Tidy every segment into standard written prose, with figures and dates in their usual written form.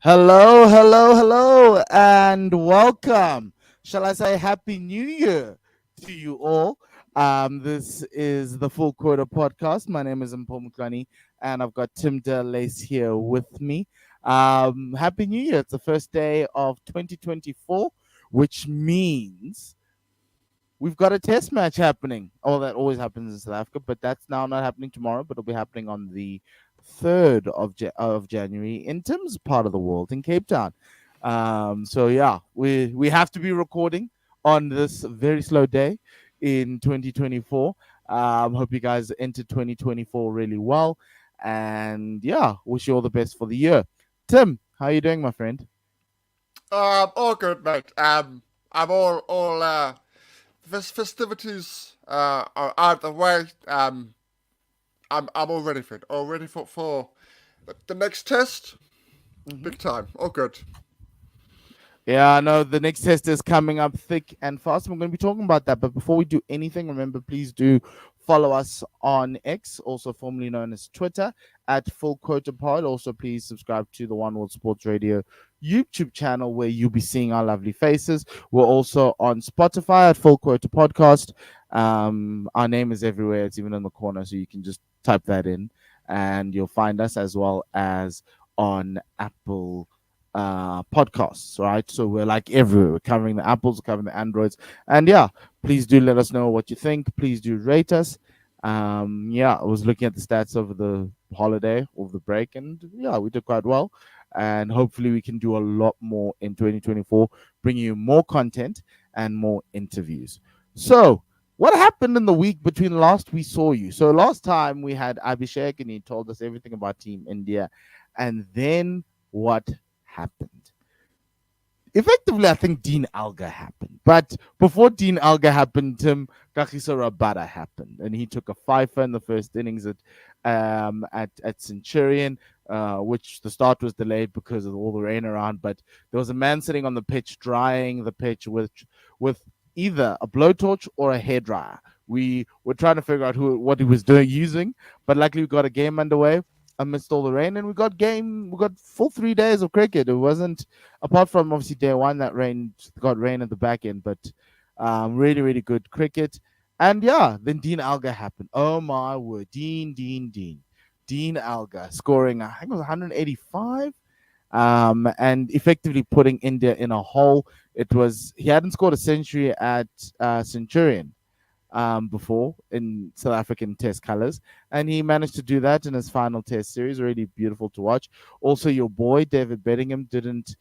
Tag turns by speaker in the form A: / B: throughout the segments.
A: Hello, hello, hello, and welcome. Shall I say Happy New Year to you all? This is the Full Quarter Podcast. My name is Mpho and I've got Tim Lace here with me. Happy New Year. It's the first day of 2024, which means we've got a test match happening. Oh, that always happens in South Africa, but that's now not happening tomorrow, but it'll be happening on the 3rd of January in Tim's part of the world in Cape Town. So yeah, we have to be recording on this very slow day in 2024. Hope you guys entered 2024 really well, and yeah, wish you all the best for the year. Tim, how are you doing, my friend?
B: All good, mate. I'm all festivities are out of the way. I'm all ready for it. All ready for the next test.
A: Mhm.
B: Big time. All good.
A: Yeah, I know the next test is coming up thick and fast. We're going to be talking about that. But before we do anything, remember, please do follow us on X, also formerly known as Twitter, at Full Quota Pod. Also, please subscribe to the One World Sports Radio YouTube channel where you'll be seeing our lovely faces. We're also on Spotify at Full Quota Podcast. Our name is everywhere, it's even in the corner, so you can just type that in and you'll find us, as well as on Apple podcasts, right? So we're like everywhere. We're covering the Apples, we're covering the Androids. And yeah, please do let us know what you think. Please do rate us. Yeah, I was looking at the stats over the holiday, over the break, and yeah, we did quite well. And hopefully we can do a lot more in 2024, bring you more content and more interviews. So what happened in the week between last we saw you? So last time we had Abhishek and he told us everything about Team India. And then what happened? Effectively, I think Dean Alga happened. But before Dean Alga happened, Tim Kagiso Rabada happened. And he took a fifer in the first innings at Centurion, which the start was delayed because of all the rain around. But there was a man sitting on the pitch drying the pitch with either a blowtorch or a hairdryer. We were trying to figure out what he was doing using, but luckily we got a game underway amidst all the rain, and we got full 3 days of cricket. It wasn't, apart from obviously day one that got rain at the back end, but really, really good cricket. And yeah, then Dean Alga happened. Oh my word, Dean Alga scoring, I think it was 185, and effectively putting India in a hole. He hadn't scored a century at Centurion before in South African Test colors, and he managed to do that in his final Test series. Really beautiful to watch. Also, your boy David Bedingham didn't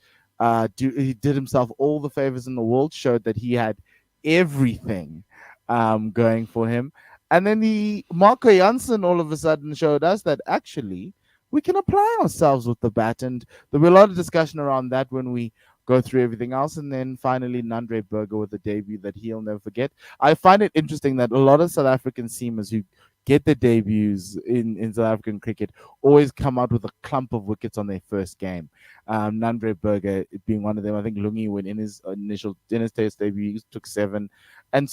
A: do. He did himself all the favors in the world. Showed that he had everything going for him, and then the Marco Janssen all of a sudden showed us that actually we can apply ourselves with the bat, and there'll be a lot of discussion around that when we go through everything else. And then finally, Nandre Berger with a debut that he'll never forget. I find it interesting that a lot of South African seamers who get their debuts in South African cricket always come out with a clump of wickets on their first game. Nandre Berger being one of them. I think Lungi, when in his test debut, he took 7. And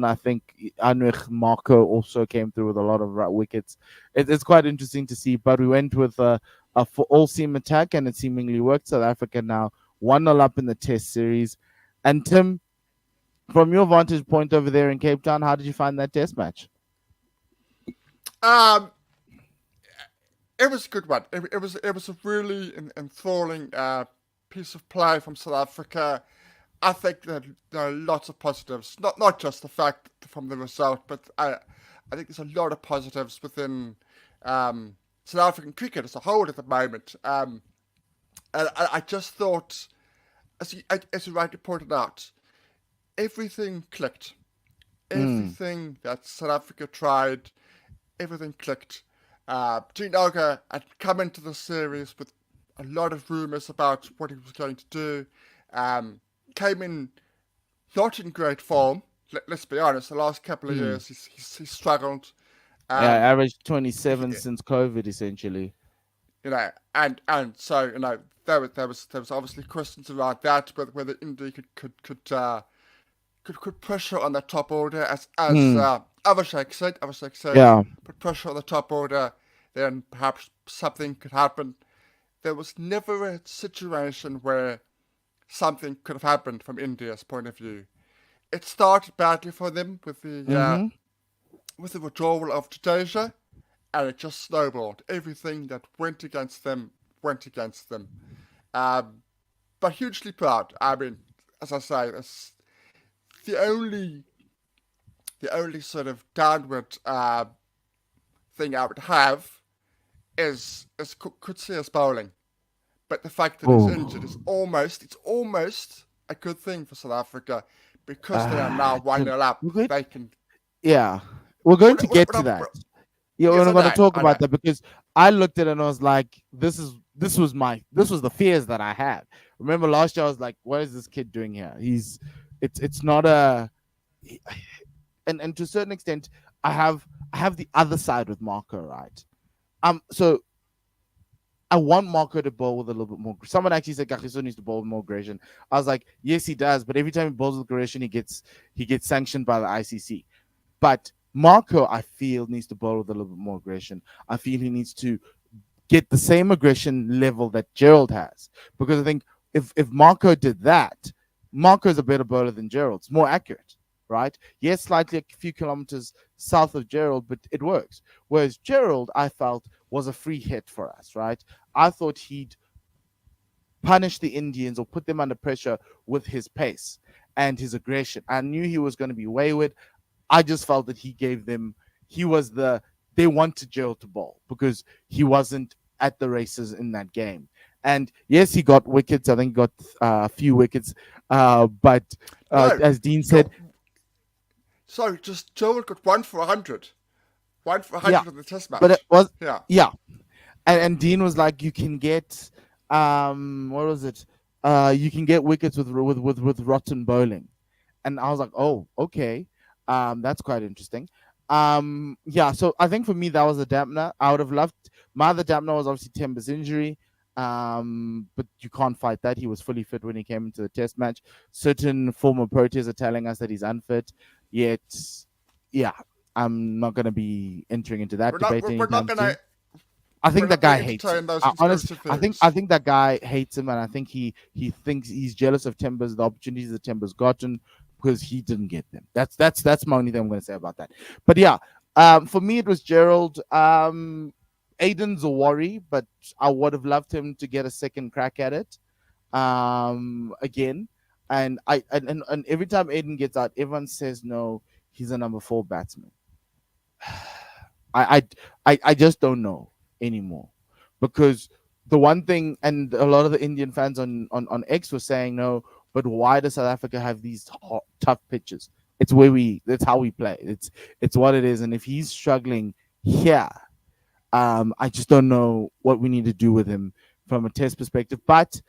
A: I think Anrich Marco also came through with a lot of wickets. It's quite interesting to see. But we went with a for all seam attack, and it seemingly worked. South Africa now 1-0 up in the test series. And Tim, from your vantage point over there in Cape Town, how did you find that test match?
B: Um, it was a good one. It was a really enthralling piece of play from South Africa. I think that there are lots of positives. Not just the fact from the result, but I think there's a lot of positives within South African cricket as a whole at the moment. And I just thought, as you rightly pointed out, everything clicked.
A: Mm,
B: Everything that South Africa tried, everything clicked. Gene Elgar had come into the series with a lot of rumours about what he was going to do. Um, Came in not in great form. Let's be honest. The last couple of
A: mm.
B: years, he's struggled.
A: Yeah,
B: Um,
A: averaged
B: he,
A: 27 since COVID, essentially.
B: and so there was obviously questions around that, whether India could pressure on the top order, as
A: Mm,
B: Avashek said,
A: yeah.
B: put pressure on the top order, then perhaps something could happen. there was never a situation where something could have happened from India's point of view. It started badly for them
A: Mm-hmm.
B: with the withdrawal of Jadeja, and it just snowballed. Everything that went against them went against them. Um, but hugely proud. I mean, as I say, it's the only the only sort of downward thing I would have is Kutsia's bowling. But the fact that he's injured is
A: Oh,
B: almost a good thing for South Africa because they are now 1
A: Tim,
B: 0 up.
A: we're going,
B: They can.
A: yeah, we're going to get to
B: What,
A: that. Yeah,
B: yes,
A: we're
B: I
A: going to
B: know.
A: talk
B: I know.
A: about that because I looked at it and I was like, this was the fears that I had. Remember last year I was like, what is this kid doing here? It's not a, and to a certain extent, I have the other side with Marco, right? So I want Marco to bowl with a little bit more. Someone actually said Kagiso needs to bowl with more aggression. I was like, yes, he does, but every time he bowls with aggression, he gets sanctioned by the ICC. But Marco, I feel, needs to bowl with a little bit more aggression. I feel he needs to get the same aggression level that Gerald has. Because I think if Marco did that, Marco's a better bowler than Gerald. It's more accurate, right? Yes, slightly a few kilometers south of Gerald, but it works. Whereas Gerald, I felt, was a free hit for us, right? I thought he'd punish the Indians or put them under pressure with his pace and his aggression. I knew he was going to be wayward. I just felt that he gave them, he was the, they wanted Gerald to bowl because he wasn't at the races in that game. And yes, he got wickets. I think he got a few wickets. But
B: No,
A: as Dean said,
B: Joe. Sorry, just Joel got 1 for 100. 1 for 100
A: yeah,
B: in the Test
A: but it
B: match.
A: was,
B: Yeah.
A: yeah. And Dean was like, you can get, what was it? You can get wickets with rotten bowling. And I was like, oh, okay, that's quite interesting. Yeah, so I think for me that was a dampener. I would have loved, my other dampener was obviously Timber's injury. But you can't fight that. He was fully fit when he came into the Test match. Certain former Proteas are telling us that he's unfit. Yet, yeah, I'm not going to be entering into that debate
B: We're not
A: anytime
B: gonna
A: soon. I
B: we're
A: think that
B: not gonna
A: guy hates him.
B: entertain those conspiracy
A: I
B: theories.
A: think that guy hates him, and I think he thinks he's jealous of Timbers, the opportunities that Timbers gotten because he didn't get them. That's my only thing I'm going to say about that. But yeah, for me it was Gerald. Aiden's a worry, but I would have loved him to get a second crack at it. Again, and every time Aiden gets out, everyone says no, he's a number 4 batsman. I, I just don't know anymore because the one thing, and a lot of the Indian fans on X were saying no, but why does South Africa have these tough pitches? It's where that's how we play. It's what it is, and if he's struggling here, I just don't know what we need to do with him from a test perspective. But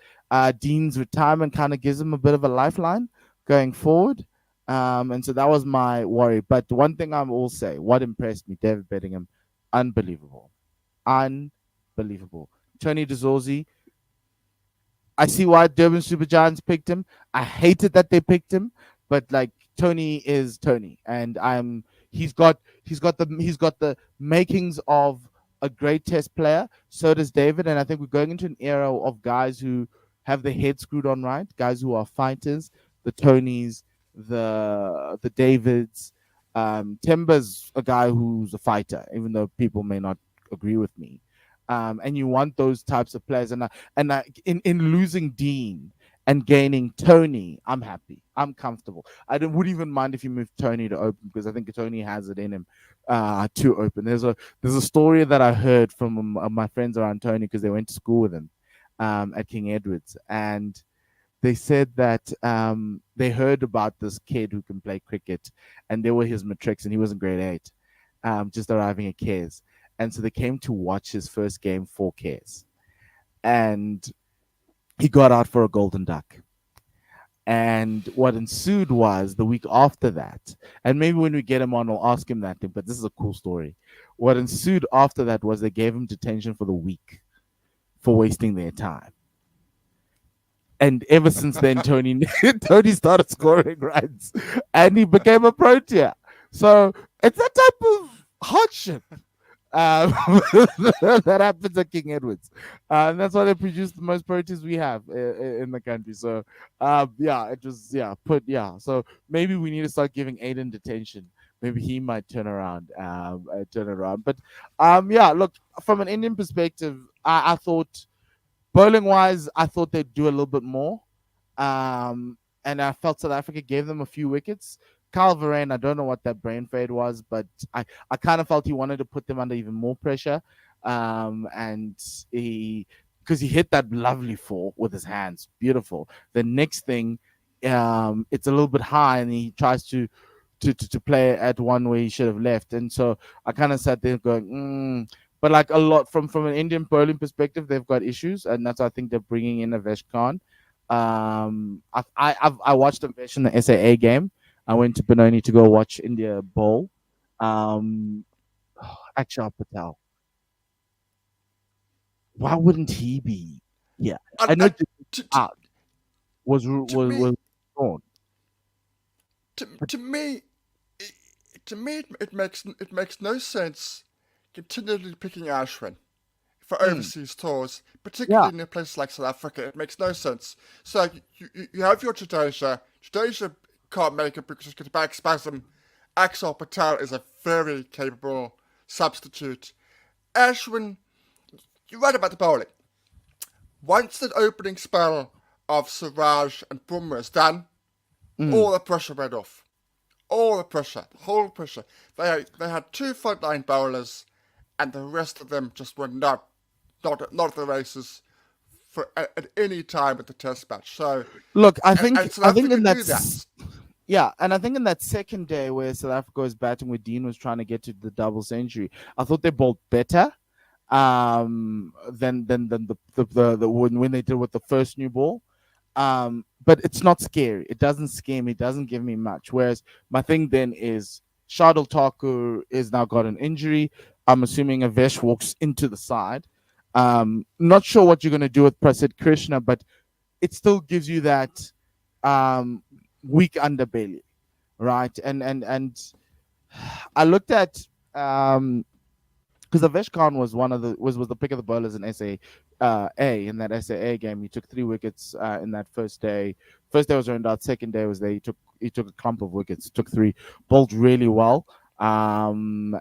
A: Dean's retirement kind of gives him a bit of a lifeline going forward. And so that was my worry. But one thing I will say, what impressed me, David Bedingham, unbelievable. Unbelievable. Tony DeZorzi, I see why Durban Super Giants picked him. I hated that they picked him, but like Tony is Tony, and he's got the makings of a great test player. So does David, and I think we're going into an era of guys who have their head screwed on right, guys who are fighters, the Tonys, the Davids. Timber's a guy who's a fighter, even though people may not agree with me. And you want those types of players, in losing Dean and gaining Tony, I'm happy. I'm comfortable. Wouldn't even mind if you move Tony to open because I think Tony has it in him to open. There's a story that I heard from my friends around Tony because they went to school with him at King Edward's, and they said that they heard about this kid who can play cricket, and they were his matrics, and he was in grade 8, just arriving at Cares, and so they came to watch his first game for Cares, and he got out for a golden duck. And what ensued was the week after that, and maybe when we get him on, we'll ask him that thing, but this is a cool story. What ensued after that was they gave him detention for the week for wasting their time. And ever since then, Tony Tony started scoring runs, and he became a protea. So it's that type of hardship Um, that happens at King Edward's, and that's why they produce the most proteins we have in the country. So, yeah, it was yeah. So maybe we need to start giving Aiden detention. Maybe he might turn around. But yeah, look, from an Indian perspective, I thought bowling wise, I thought they'd do a little bit more. And I felt South Africa gave them a few wickets. Kyle Varane, I don't know what that brain fade was, but I kind of felt he wanted to put them under even more pressure. And he, because he hit that lovely four with his hands, beautiful. The next thing, it's a little bit high, and he tries to play at one where he should have left. And so I kind of sat there going, but like a lot from an Indian bowling perspective, they've got issues, and that's why I think they're bringing in Avesh Khan. I watched Avesh in the SAA game. I went to Benoni to go watch India bowl. Um, Akshar Patel. Why wouldn't he be? Yeah, I know
B: And
A: out
B: to me,
A: was gone, but
B: to me, to me, it makes no sense continually picking Ashwin for
A: mm,
B: overseas tours,
A: yeah,
B: particularly in a place like South Africa. It makes no sense. So you have your Jadeja. Jadeja can't make it because he's got a back spasm. Axel Patel is a very capable substitute. Ashwin, you're right about the bowling. Once that opening spell of Siraj and Bumrah is done,
A: mm.
B: all the pressure went off. All the pressure, the whole pressure. They had two frontline bowlers, and the rest of them just were not at the races for at any time at the Test match. So,
A: Look,
B: and South
A: I think
B: Africa
A: in
B: knew
A: that's
B: that.
A: yeah, and I think in that second day where South Africa was batting, where Dean was trying to get to the double century, I thought they bowled better than the when they did with the first new ball. But it's not scary. It doesn't scare me. It doesn't give me much. Whereas my thing then is Shardul Thakur is now got an injury. I'm assuming Avesh walks into the side. Not sure what you're going to do with Prasid Krishna, but it still gives you that um, weak underbelly, right? And I looked at because Avesh Khan was one of the was the pick of the bowlers in A in that SAA game. He took 3 wickets in that first day. First day was earned out. Second day was there. He took a clump of wickets. Took three. Bowled really well. And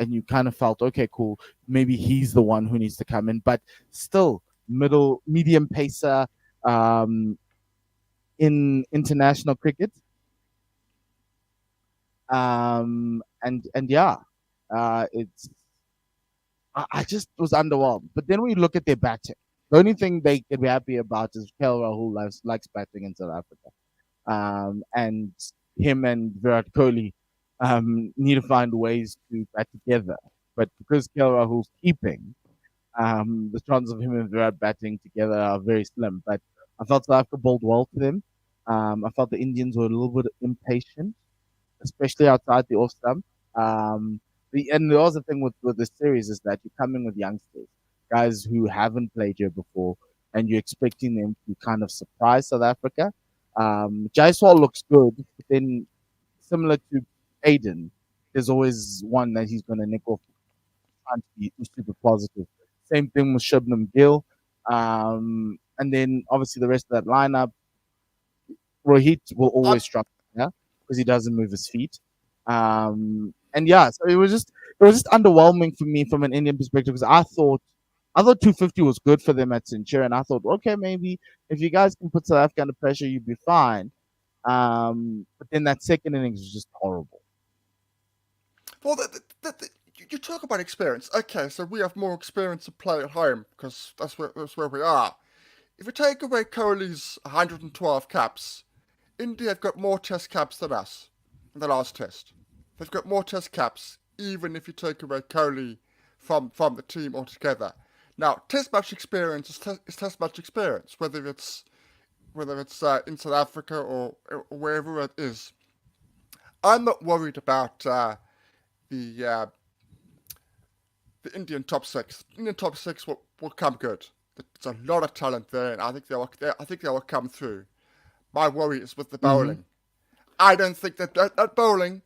A: you kind of felt okay, cool. Maybe he's the one who needs to come in, but still medium pacer in international cricket. And yeah, it's I just was underwhelmed. But then we look at their batting. The only thing they can be happy about is KL Rahul likes batting in South Africa. And him and Virat Kohli need to find ways to bat together. But because KL Rahul's keeping, the chances of him and Virat batting together are very slim. But I felt South Africa bowled well to them. I felt the Indians were a little bit impatient, especially outside the off stump. And the other thing with this series is that you're coming with youngsters, guys who haven't played here before, and you're expecting them to kind of surprise South Africa. Jaiswal looks good, but then similar to Aiden, there's always one that he's going to nick off, trying to be super positive. Same thing with Shubnam Gill. And then obviously the rest of that lineup, Rohit will
B: I,
A: always struggle, yeah, because he doesn't move his feet. And yeah, so it was just underwhelming for me from an Indian perspective because I thought 250 was good for them at Centurion. I thought, okay, maybe if you guys can put South Africa under pressure, you'd be fine. But then that second innings was just horrible.
B: well, you talk about experience. Okay, so we have more experience to play at home because that's where we are. If you take away Kohli's 112 caps, India have got more Test caps than us in the last Test. They've got more Test caps, even if you take away Kohli from the team altogether. Now, Test match experience is Test match experience, whether it's in South Africa or wherever it is. I'm not worried about the uh, the Indian top six. Indian top six will come good. There's a lot of talent there, and I think they will come through. My worry is with the
A: Hmm.
B: bowling. I don't think that bowling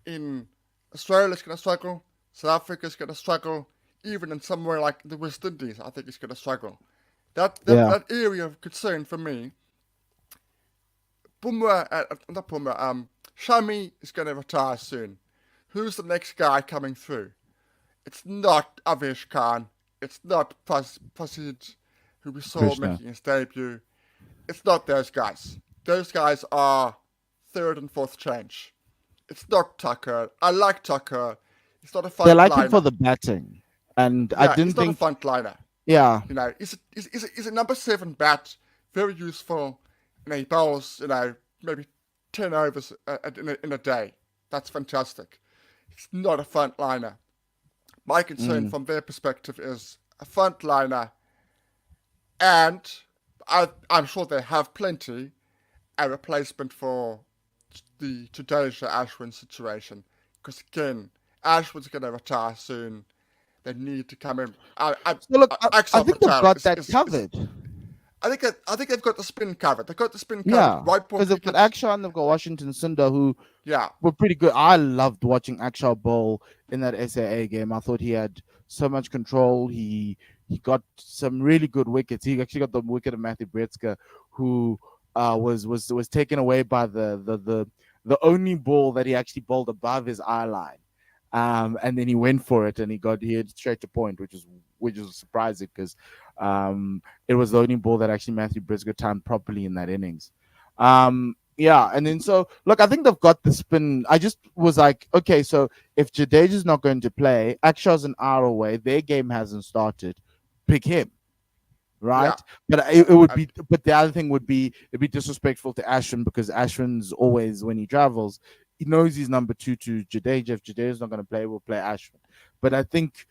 B: in Australia is going to struggle. South Africa's going to struggle. Even in somewhere like the West Indies, I think it's going to struggle.
A: Yeah,
B: That area of concern for me, not Bumrah, Shami is going to retire soon. Who's the next guy coming through? It's not Avesh Khan. It's not Prasid, who we saw
A: Krishna.
B: making his debut. It's not those guys. Those guys are third and fourth change. It's not Tucker. I like Tucker. He's not a
A: They
B: front
A: like him for
B: liner.
A: the batting, and I
B: Yeah,
A: didn't
B: he's not a
A: think.
B: front liner.
A: Yeah,
B: You know, he's a number seven bat, very useful. You know, he bowls, maybe 10 overs in a day. That's fantastic. He's not a front liner. My concern
A: mm,
B: from their perspective is a front liner, and I'm sure they have plenty, a replacement for the Jadeja Ashwin situation. Because again, Ashwin's going to retire soon. They need to come in.
A: so look, I
B: Axel
A: think they've
B: Patel
A: got that
B: is
A: covered.
B: I think they've got the spin covered. They've got the spin covered.
A: Yeah,
B: Right
A: because
B: point
A: they've got
B: wickets.
A: Akshan, they've got Washington Sundar, who
B: Yeah,
A: were pretty good. I loved watching Akshar bowl in that SAA game. I thought he had so much control. He got some really good wickets. He actually got the wicket of Matthew Bretzka, who was taken away by the only ball that he actually bowled above his eye line. And then he went for it and he hit straight to point, which is surprising because it was the only ball that actually Matthew Briscoe timed properly in that innings. Yeah, and then so look, I think they've got the spin. I just was like, okay, so if Jadeja's not going to play, Akshar's an hour away, their game hasn't started, pick him,
B: yeah.
A: right? But it would
B: And
A: be, but the other thing would be, it'd be disrespectful to Ashwin because Ashwin's always when he travels, he knows he's number two to Jadeja. If Jadeja's not going to play, we'll play Ashwin. But I think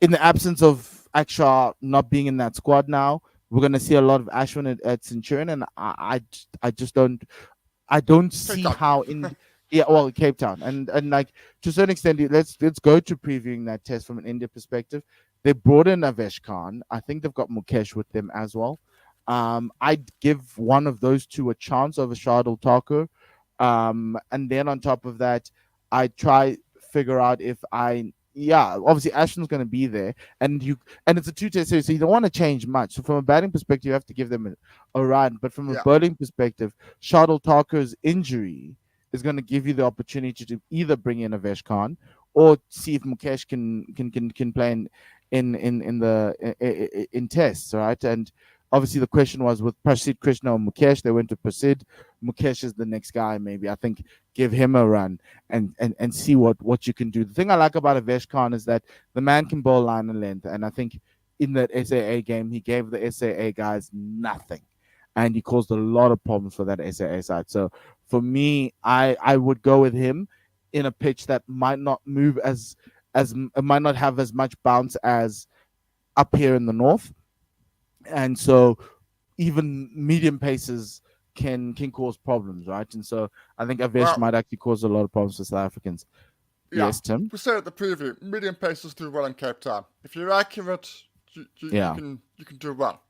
A: in the absence of Akshar not being in that squad now, we're going to see a lot of Ashwin at Centurion, and I just don't
B: Cape
A: see
B: Town.
A: how in yeah, well, Cape Town, and like to a certain extent, let's go to previewing that test from an India perspective. They brought in Avesh Khan. I think they've got Mukesh with them as well. I'd give one of those two a chance over Shardul Thakur. And then on top of that, I try figure out if I yeah, obviously Ashton's going to be there, and it's a two-test series, so you don't want to change much. So from a batting perspective, you have to give them a run, but from a
B: Yeah,
A: bowling perspective, Shardul Thakur's injury is going to give you the opportunity to either bring in Avesh Khan or see if Mukesh can play in tests, right? And obviously the question was with Prasid Krishna or Mukesh. They went to Prasid. Mukesh is the next guy. Maybe I think give him a run and see what you can do. The thing I like about Avesh Khan is that the man can bowl line and length, and I think in that SAA game he gave the SAA guys nothing, and he caused a lot of problems for that SAA side. So for me, I would go with him in a pitch that might not move as might not have as much bounce as up here in the north, and so even medium paces can cause problems, right? And so I think Avesh
B: well,
A: might actually cause a lot of problems for South Africans.
B: yeah.
A: Yes, Tim.
B: We said at the preview, medium paces do well in Cape Town. If you're accurate,
A: Yeah.
B: you can do well.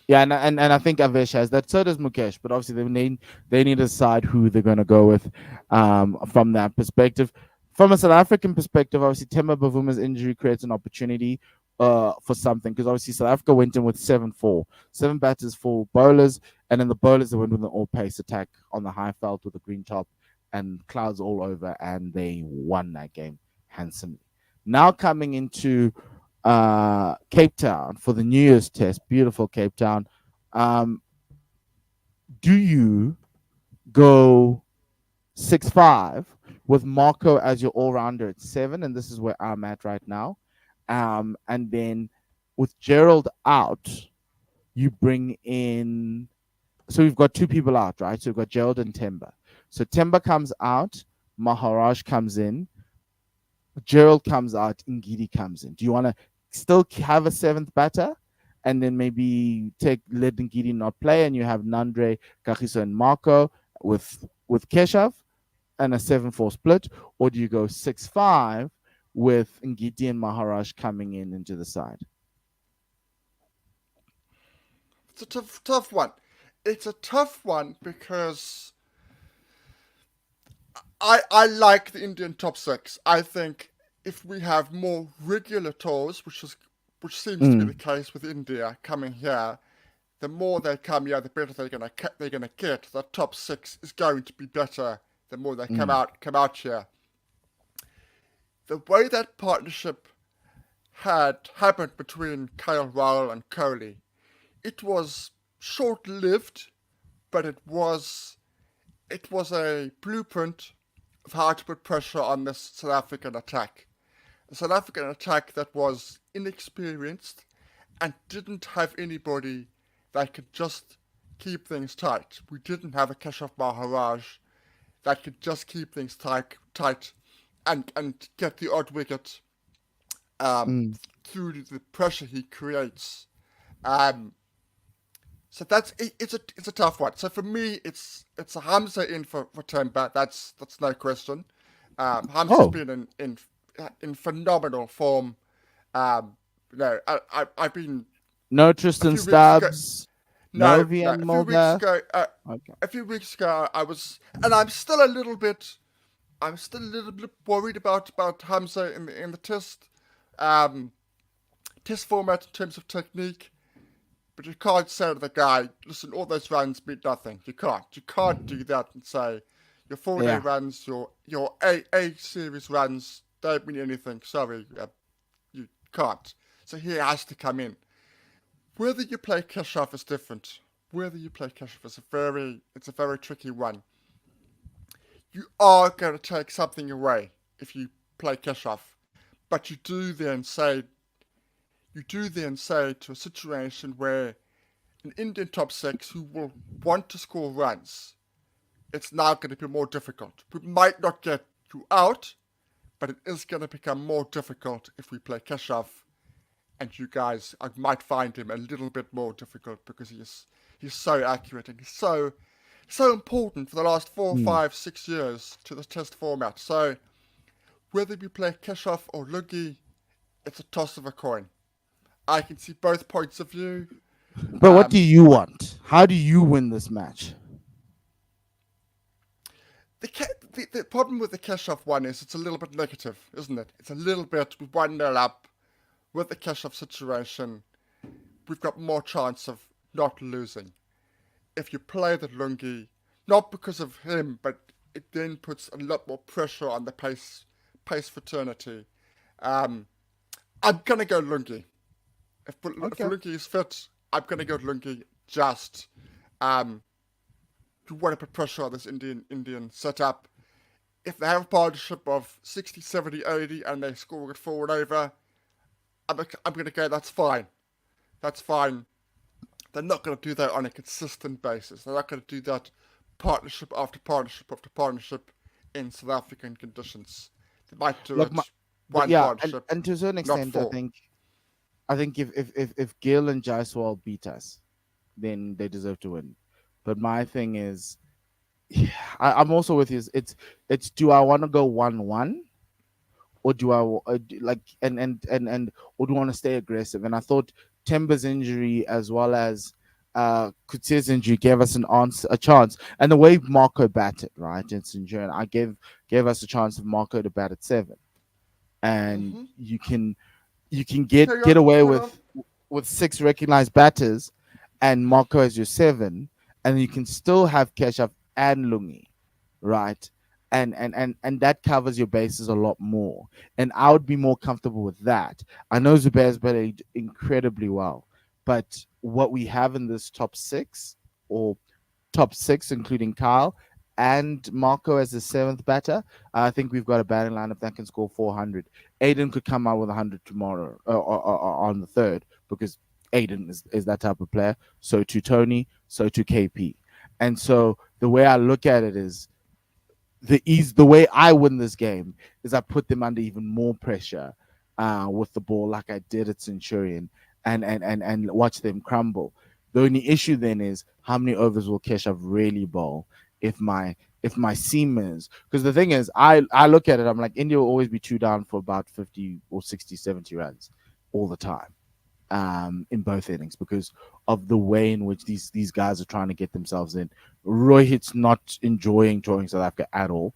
A: Yeah, and I think Avesh has that. So does Mukesh, but obviously they need to decide who they're going to go with from that perspective. From a South African perspective, obviously Tema Bavuma's injury creates an opportunity for something because obviously South Africa went in with 7-4, seven batters, four bowlers, and then the bowlers they went with an all pace attack on the high felt with a green top and clouds all over, and they won that game handsomely. Now coming into Cape Town for the New Year's test. Beautiful Cape Town. Um, do you go 6-5 with Marco as your all rounder at 7? And this is where I'm at right now. And then with Gerald out, you bring in. So we've got two people out, right? So we've got Gerald and Temba. So Temba comes out, Maharaj comes in, Gerald comes out, Ngidi comes in. Do you want to still have a seventh batter and then maybe let Ngidi not play and you have Nandre, Kagiso, and Marco with Keshav and a 7-4 split? Or do you go 6-5 with Ngidi and Maharaj coming in into the side?
B: It's a tough one. It's a tough one because I like the Indian top six. I think if we have more regular tours, which seems to be the
A: Mm,
B: case with India coming here, the more they come here, the better they're gonna get. The top six is going to be better the more they
A: mm,
B: come out here. The way that partnership had happened between Kyle Rowell and Kohli, it was short lived, but it was a blueprint of how to put pressure on this South African attack. A South African attack that was inexperienced and didn't have anybody that could just keep things tight. We didn't have a Keshav Maharaj that could just keep things tight and get the odd wicket
A: mm.
B: through the pressure he creates. Um, so it's a tough one. So for me, it's a Hamza in for Timber. That's no question. Hamza's
A: Oh,
B: been in phenomenal form. I've been
A: no
B: a
A: Tristan
B: few weeks ago.
A: Stubbs, no
B: No,
A: VN
B: a few weeks
A: Mulder.
B: ago.
A: Okay.
B: A few weeks ago, I was, and I'm still a little bit. I'm still a little bit worried about Hamza in the um, test format in terms of technique. But you can't say to the guy, listen, all those runs mean nothing. You can't. You can't do that and say your 4-day
A: Yeah.
B: runs, your A series runs don't mean anything. Sorry, you can't. So he has to come in. Whether you play Keshav is different. Whether you play Keshav is it's a very tricky one. You are going to take something away if you play Keshav, but you do then say to a situation where an Indian top six who will want to score runs, it's now going to be more difficult. We might not get you out, but it is going to become more difficult if we play Keshav, and you guys, I might find him a little bit more difficult because he's so accurate and he's so important for the last four,
A: Mm.
B: 5, 6 years to the test format. So whether you play Keshav or Lungi, it's a toss of a coin. I can see both points of view.
A: But what do
B: Um,
A: you want? How do you win this match?
B: the problem with the Keshav one is it's a little bit negative, isn't it? It's a little bit 1-0 up with the Keshav situation. We've got more chance of not losing. If you play the Lungi, not because of him, but it then puts a lot more pressure on the pace fraternity. Um, I'm gonna go Lungi. If
A: Okay.
B: Lungi is fit, I'm gonna go Lungi just um, to want to put pressure on this Indian setup. If they have a partnership of 60, 70, 80 and they score it forward over, I'm gonna go, that's fine. That's fine. They're not going to do that on a consistent basis. They're not going to do that partnership after partnership after partnership in South African conditions. They might do
A: Look,
B: it
A: but
B: one
A: yeah,
B: partnership,
A: and to a certain
B: not
A: extent,
B: four.
A: I think if Gill and Jaiswal beat us, then they deserve to win. But my thing is, I'm also with you. It's do I want to go 1-1, or do like or do I want to stay aggressive? And I thought Timber's injury as well as Kutier's injury gave us a chance. And the way Marco batted, right, in Centurion, I gave us a chance of Marco to bat at 7, and
B: Mm-hmm.
A: you can
B: Carry
A: get
B: on,
A: away
B: carry on.
A: with 6 recognized batters and Marco as your 7, and you can still have Keshav and Lungi, right? And that covers your bases a lot more. And I would be more comfortable with that. I know Zubair's played incredibly well, but what we have in this top 6, or top 6, including Kyle and Marco as the 7th batter, I think we've got a batting lineup that can score 400. Aiden could come out with 100 tomorrow, on the 3rd, because Aiden is that type of player. So to Tony, so to KP. And so the way I look at it is, the way I win this game is I put them under even more pressure with the ball, like I did at Centurion, and watch them crumble. The only issue then is how many overs will Keshav really bowl if my seamers, because the thing is, I look at it, I'm like, India will always be 2 down for about 50 or 60, 70 runs all the time, in both innings, because of the way in which these guys are trying to get themselves in. Rohit's not enjoying touring South Africa at all,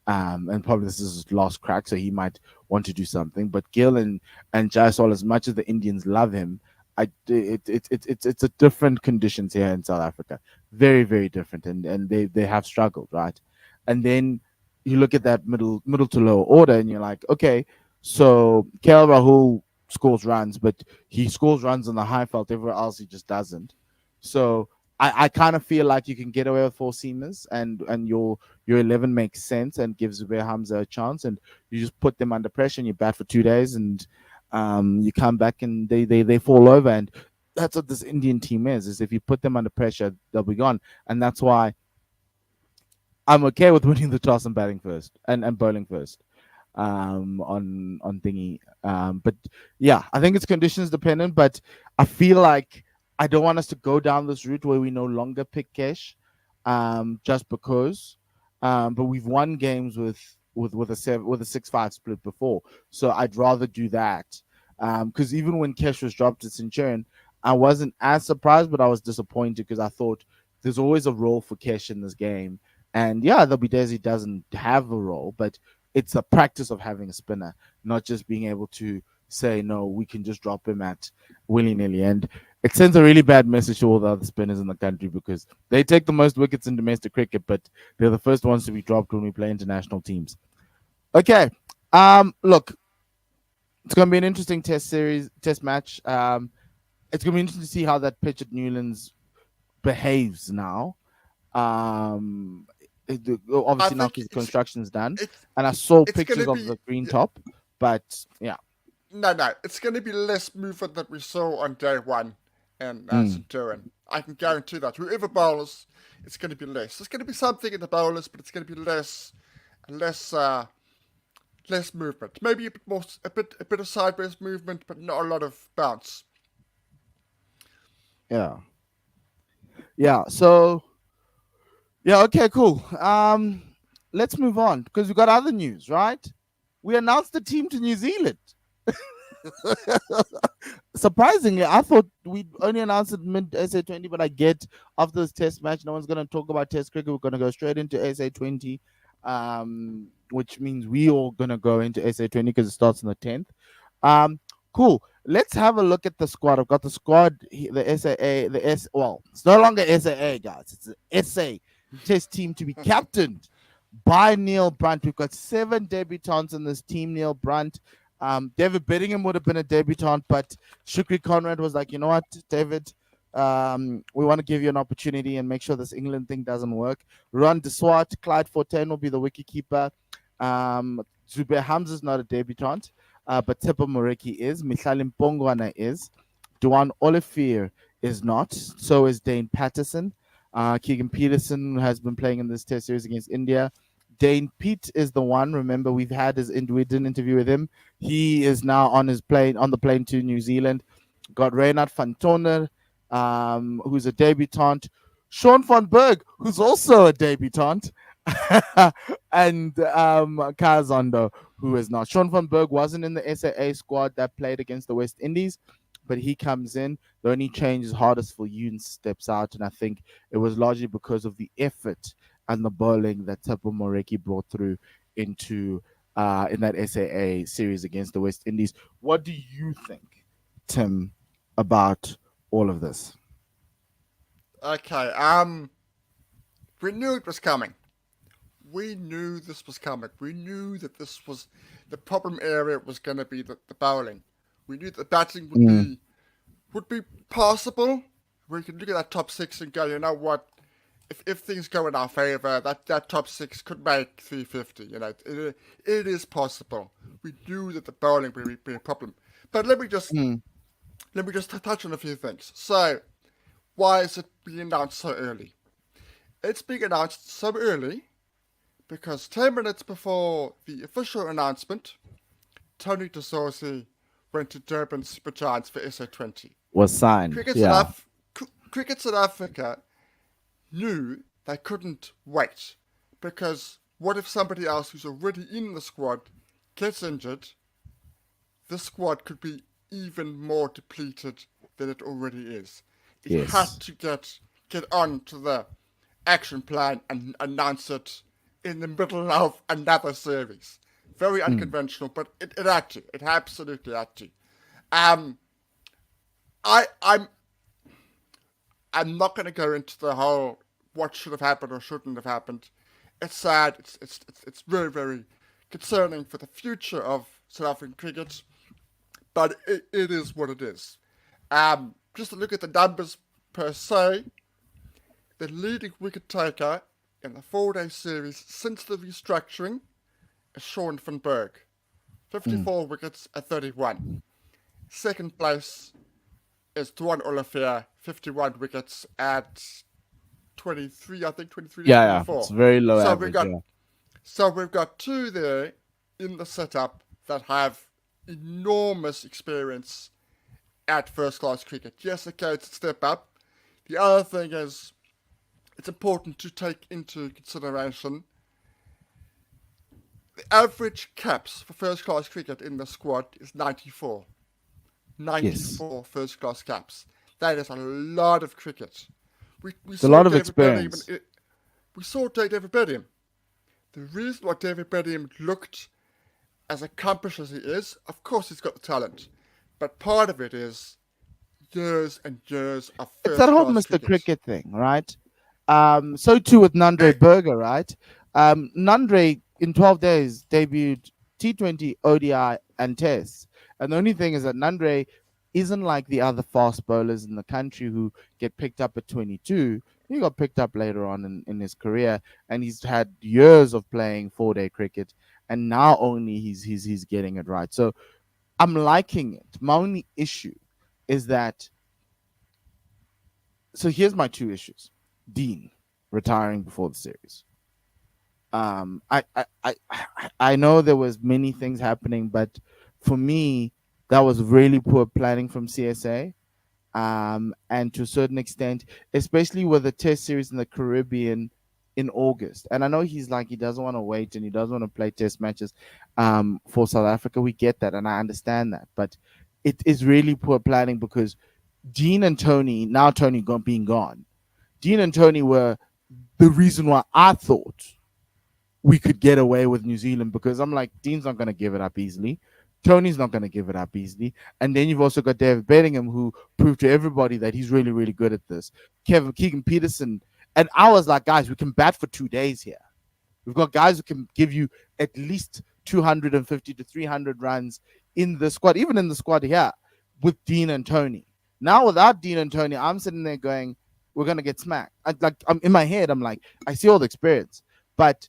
A: and probably this is his last crack, so he might want to do something. But Gill and Jaiswal, as much as the Indians love him, it's a different conditions here in South Africa, very very different, and they have struggled, right? And then you look at that middle to lower order, and you're like, okay, so KL Rahul scores runs, but he scores runs on the high felt. Everywhere else, he just doesn't. So I kind of feel like you can get away with four seamers, and your 11 makes sense and gives Zubair Hamza a chance, and you just put them under pressure and you bat for 2 days, and you come back and they fall over, and that's what this Indian team is if you put them under pressure, they'll be gone, and that's why I'm okay with winning the toss and batting first and bowling first on thingy. But yeah, I think it's conditions dependent. But I feel like I don't want us to go down this route where we no longer pick cash, just because. But we've won games with a 6-5 split before, so I'd rather do that. Because even when Kesh was dropped at Centurion, I wasn't as surprised, but I was disappointed because I thought there's always a role for Kesh in this game. And yeah, there'll be days he doesn't have a role, but it's the practice of having a spinner, not just being able to say, no, we can just drop him at willy nilly. And it sends a really bad message to all the other spinners in the country because they take the most wickets in domestic cricket, but they're the first ones to be dropped when we play international teams. Okay. Look, it's going to be an interesting test match. It's going to be interesting to see how that pitch at Newlands behaves now. Um,
B: I
A: Obviously now
B: think
A: because construction's done,
B: it's
A: and I saw
B: it's going
A: pictures
B: to
A: of
B: be
A: the green top, but yeah,
B: no. It's going to be less movement than we saw on day one in
A: mm,
B: Centurion. I can guarantee that. Whoever bowls, it's going to be less. There's going to be something in the bowlers, but it's going to be less, less movement. Maybe a bit more, a bit of sideways movement, but not a lot of bounce.
A: yeah, yeah. So yeah, okay, cool. Let's move on because we got other news, right? We announced the team to New Zealand. Surprisingly, I thought we'd only announce it mid SA20, but I get after this test match, no one's going to talk about test cricket. We're going to go straight into SA20, which means we all going to go into SA20 because it starts on the 10th. Cool. Let's have a look at the squad. I've got the squad, the SAA, well, it's no longer SAA, guys. It's the SA test team to be captained by Neil Brunt. We've got 7 debutants in this team. Neil Brunt, David Bedingham would have been a debutant, but Shukri Conrad was like, you know what, David, we want to give you an opportunity and make sure this England thing doesn't work. Ron Deswat, Clyde Fortin will be the wicketkeeper. Zubair Hamza is not a debutant, but Tepa Moreki is. Michael Mpongwana is. Duan Olivier is not. So is Dane Patterson. Keegan Peterson has been playing in this test series against India. Dane Pete is the one. Remember, we did an interview with him. He is now on the plane to New Zealand. Got Reynard van Toner, who's a debutant. Sean van Berg, who's also a debutant. And Kazondo, who is not. Sean van Berg wasn't in the SAA squad that played against the West Indies, but he comes in. The only change is Hardest for Yoon steps out, and I think it was largely because of the effort and the bowling that Tepa Moreki brought through into in that SAA series against the West Indies. What do you think, Tim, about all of this?
B: Okay. We knew it was coming. We knew this was coming. We knew that this was the problem area was going to be the bowling. We knew that the batting
A: Mm,
B: would be possible. We could look at that top six and go, you know what? If things go in our favour, that top six could make 350. You know, it is possible. We knew that the bowling would be a problem. But
A: mm,
B: let me just touch on a few things. So, why is it being announced so early? It's being announced so early because 10 minutes before the official announcement, Tony DeSorsi went to Durban Supergiants for SA20.
A: was signed.
B: Cricket
A: Yeah.
B: South, Cricket South Africa knew they couldn't wait because what if somebody else who's already in the squad gets injured? The squad could be even more depleted than it already is. It had
A: Yes.
B: to get on to the action plan and announce it in the middle of another series. Very
A: Mm.
B: unconventional, but it had to. It absolutely had to. Um, I'm not going to go into the whole what should have happened or shouldn't have happened. It's sad. It's very very concerning for the future of South African cricket, but it is what it is. Just to look at the numbers per se, the leading wicket taker in the 4-day series since the restructuring is Sean van Berg,
A: Mm.
B: 54 wickets at 31. Second place is Duan Olivier, 51 wickets at 23, I think 23 to
A: Yeah, yeah, it's
B: 24.
A: very low
B: So we've
A: average.
B: got
A: Yeah.
B: so we've got two there in the setup that have enormous experience at first class cricket. Yes, okay, it's a step up. The other thing is it's important to take into consideration the average caps for first class cricket in the squad is 94.
A: Yes,
B: 94 first class caps. That is a lot of cricket. We
A: it's a
B: saw
A: lot of
B: David Bedingham.
A: experience.
B: We saw David Bedingham. The reason why David Bedingham looked as accomplished as he is, of course, he's got the talent, but part of it is years and years of
A: It's that
B: first
A: whole
B: class
A: Mr.
B: cricket.
A: Cricket thing, right? So too with
B: Eh,
A: Nandre Berger, right? Nandre in 12 days debuted T20, ODI, and Tests. And the only thing is that Nandre isn't like the other fast bowlers in the country who get picked up at 22. He got picked up later on in his career, and he's had years of playing 4-day cricket, and now only he's getting it right. So I'm liking it. My only issue is that, so here's my two issues. Dean retiring before the series. I know there was many things happening, but for me, that was really poor planning from CSA. And to a certain extent, especially with the Test series in the Caribbean in August. And I know he's like he doesn't want to wait and he doesn't want to play Test matches for South Africa. We get that, and I understand that, but it is really poor planning because Dean and Tony, now Tony being gone, Dean and Tony were the reason why I thought we could get away with New Zealand, because I'm like, Dean's not going to give it up easily. Tony's not going to give it up easily. And then you've also got David Bellingham, who proved to everybody that he's really, really good at this. Kevin Keegan Peterson. And I was like, guys, we can bat for 2 days here. We've got guys who can give you at least 250 to 300 runs in the squad, even in the squad here with Dean and Tony. Now, without Dean and Tony, I'm sitting there going, we're going to get smacked. I'm in my head, I'm like, I see all the experience, but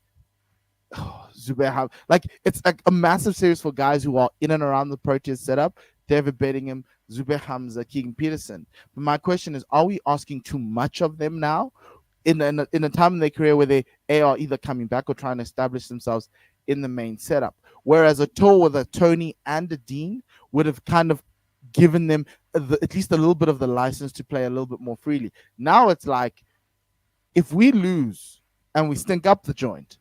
A: Zubair, like it's like a massive series for guys who are in and around the Proteas setup. David Bedingham, Zubair Hamza, Keegan Peterson. But my question is, are we asking too much of them now? In a time in their career where they are either coming back or trying to establish themselves in the main setup. Whereas a tour with a Tony and a Dean would have kind of given them at least a little bit of the license to play a little bit more freely. Now it's like, if we lose and we stink up the joint,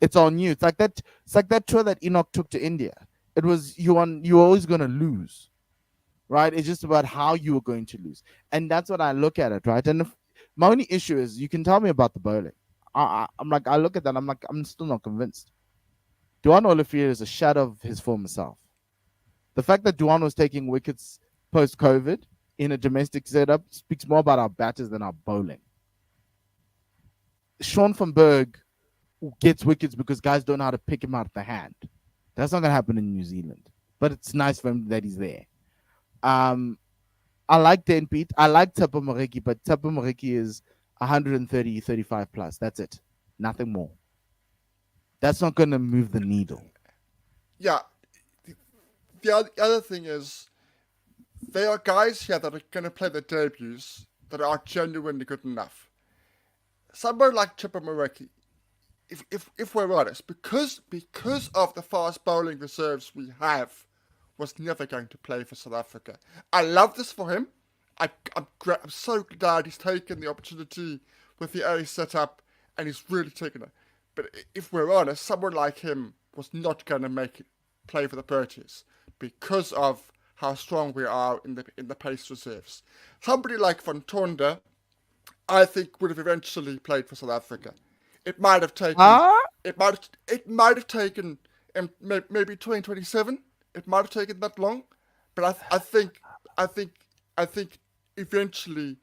A: it's on you. It's like that. It's like that tour that Enoch took to India. It was you're always going to lose, right? It's just about how you are going to lose, and that's what I look at it, right? And if, my only issue is, you can tell me about the bowling. I'm like, I look at that. I'm like, I'm still not convinced. Duan Olivier is a shadow of his former self. The fact that Duan was taking wickets post COVID in a domestic setup speaks more about our batters than our bowling. Sean van Berg gets wickets because guys don't know how to pick him out of the hand. That's not gonna happen in New Zealand, but it's nice for him that he's there. Um, I like Dan Pete. I like Tapa Moreki, but Tapa Moreki is 130, 35 plus. That's it. Nothing more. That's not gonna move the needle.
B: Yeah, the other thing is there are guys here that are going to play their debuts that are genuinely good enough. Somebody like Chipper Mareki, if we're honest, because of the fast bowling reserves we have, was never going to play for South Africa. I love this for him. I'm so glad he's taken the opportunity with the A setup and he's really taken it. But if we're honest, someone like him was not going to make it play for the Proteas because of how strong we are in the pace reserves. Somebody like Van Tonda, I think, would have eventually played for South Africa. It might have taken
A: Ah,
B: it might have taken and maybe 2027. It might have taken that long, but I think, I think eventually.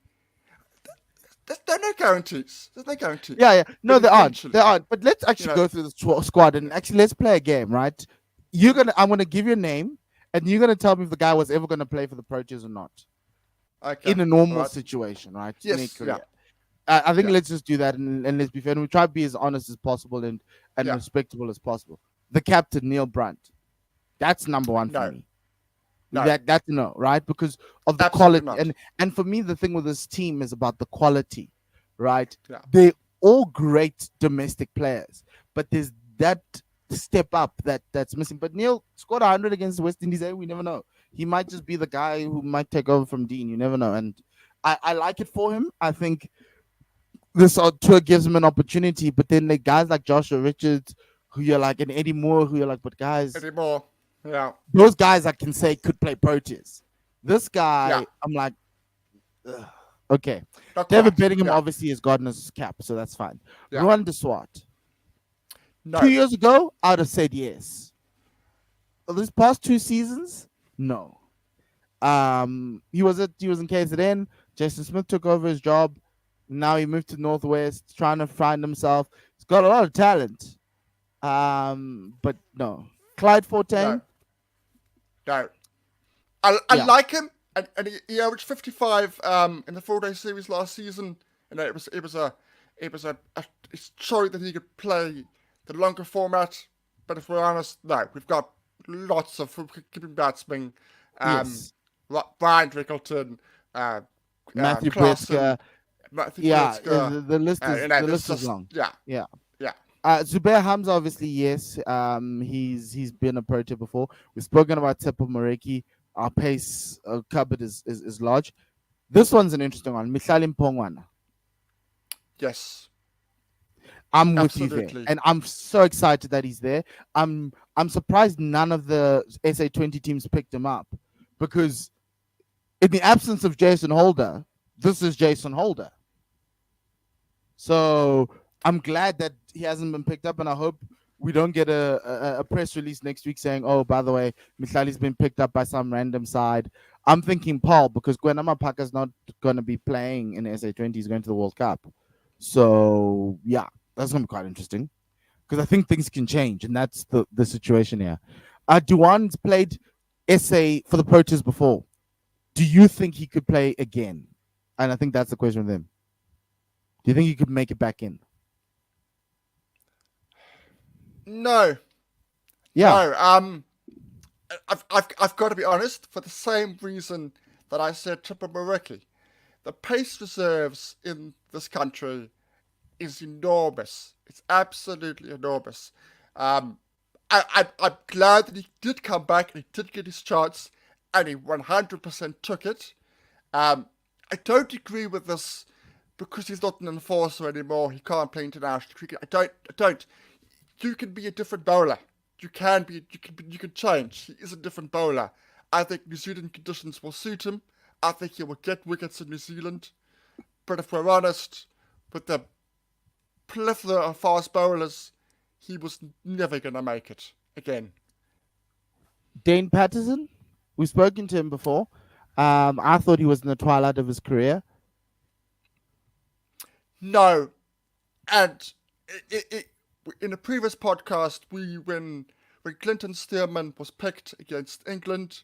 B: There are no guarantees. There's no guarantees.
A: Yeah, yeah.
B: But
A: No, there aren't. There
B: eventually,
A: aren't. But let's
B: you
A: actually
B: know,
A: go through the squad and actually let's play a game, right? I'm gonna give you a name, and you're gonna tell me if the guy was ever gonna play for the Proteas or not
B: okay,
A: in a
B: all
A: normal
B: right.
A: situation, right? In a
B: Yes, yeah,
A: career. I think
B: yeah,
A: let's just do that and let's be fair. And we try to be as honest as possible and
B: yeah.
A: respectable as possible. The captain, Neil Brunt. That's number one for
B: No,
A: me.
B: no,
A: That's no, right? Because of the
B: absolutely
A: quality.
B: not.
A: And for me, the thing with this team is about the quality, right?
B: Yeah,
A: They're all great domestic players, but there's that step up that's missing. But Neil scored 100 against the West Indies. We never know. He might just be the guy who might take over from Dean. You never know. And I like it for him. I think this tour gives him an opportunity. But then the guys like Joshua Richards, who you're like, and Eddie Moore, who you're like, but guys,
B: anymore. Yeah,
A: those guys I can say could play Proteas. This
B: yeah,
A: guy, I'm like, ugh. Okay.
B: not
A: David
B: quite.
A: Bellingham
B: Yeah,
A: obviously has gotten his cap, so that's fine.
B: yeah.
A: Ruan de Swart.
B: No,
A: 2 years ago, I'd have said yes. These past 2 seasons, no. He was in KZN. Jason Smith took over his job. Now he moved to Northwest, trying to find himself. He's got a lot of talent. But no. Clyde
B: no,
A: Fortain,
B: no. I
A: yeah.
B: like him, and he averaged 55 in the 4-day series last season. And it showed that he could play the longer format. But if we're honest, no, we've got lots of keeping batsmen. Um,
A: Yes.
B: Brian Rickleton,
A: Matthew
B: Klaassen,
A: Pritzker.
B: Matthew
A: Yeah,
B: Blitzker.
A: the list is the
B: There's
A: list is
B: just
A: long.
B: yeah,
A: Yeah.
B: yeah,
A: Zubair Hamza, obviously, yes. He's been a pro tip before. We've spoken about Tepo Moreki. Our pace cupboard is large. This one's an interesting one. Mihlali Mpongwana.
B: yes,
A: I'm with you there,
B: absolutely.
A: and I'm so excited that he's there. I'm surprised none of the SA20 teams picked him up because in the absence of Jason Holder, this is Jason Holder. So I'm glad that he hasn't been picked up, and I hope we don't get a press release next week saying, "Oh, by the way, Mihlali's been picked up by some random side." I'm thinking Paul because Gwenama Paka's not going to be playing in SA20; he's going to the World Cup. So yeah, that's going to be quite interesting because I think things can change, and that's the situation here. Duan's played SA for the Proteas before. Do you think he could play again? And I think that's the question with him. Do you think he could make it back in?
B: No,
A: Yeah.
B: no. I've got to be honest. For the same reason that I said Tripper Mareki, the pace reserves in this country is enormous. It's absolutely enormous. Um, I'm glad that he did come back and he did get his chance, and he 100% took it. I don't agree with this because he's not an enforcer anymore. He can't play international cricket. I don't. You can be a different bowler. You can change. He is a different bowler. I think New Zealand conditions will suit him. I think he will get wickets in New Zealand. But if we're honest, with the plethora of fast bowlers, he was never going to make it again.
A: Dane Patterson, we've spoken to him before. I thought he was in the twilight of his career.
B: No, and in a previous podcast, when Clinton Stearman was picked against England,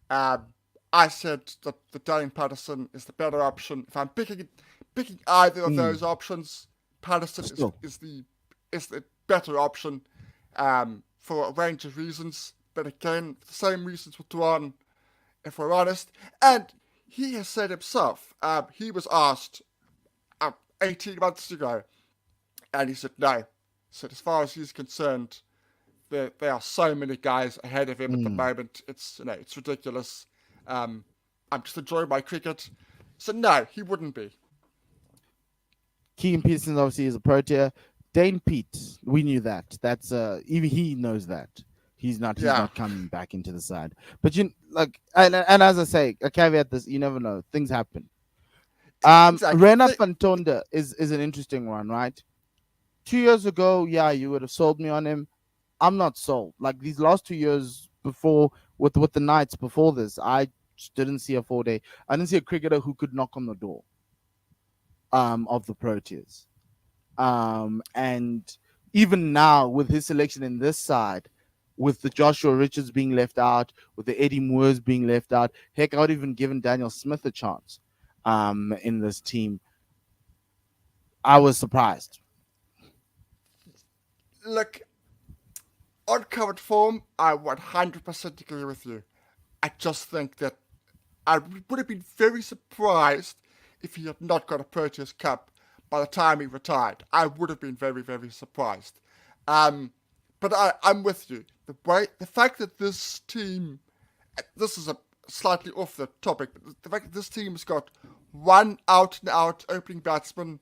B: um, I said that the Dane Patterson is the better option. If I'm picking either of
A: Mm,
B: those options, Patterson
A: still,
B: is the better option for a range of reasons. But again, the same reasons with Duan, if we're honest. And he has said himself, he was asked 18 months ago, and he said no. So as far as he's concerned, there are so many guys ahead of him at the
A: mm.
B: moment. It's ridiculous. I'm just enjoying my cricket. So no, he wouldn't be.
A: Keegan Peterson obviously is a Protea. Dane Pete, we knew that. That's even he knows that he's
B: Yeah,
A: not coming back into the side. But you like and as I say, a caveat this you never know. Things happen.
B: exactly.
A: Rena Fantonda is an interesting one, right? 2 years ago, yeah, you would have sold me on him. I'm not sold. Like these last 2 years before with the Knights before this, I just didn't see a 4 day. I didn't see a cricketer who could knock on the door of the Proteas. And even now with his selection in this side, with the Joshua Richards being left out, with the Eddie Moores being left out, heck, I would even given Daniel Smith a chance in this team. I was surprised.
B: Look, on current form, I 100% agree with you. I just think that I would have been very surprised if he had not got a Proteas Cup by the time he retired. I would have been very, very surprised. Um, but I'm with you. The fact that this team, this is a slightly off the topic, but the fact that this team has got one out and out opening batsman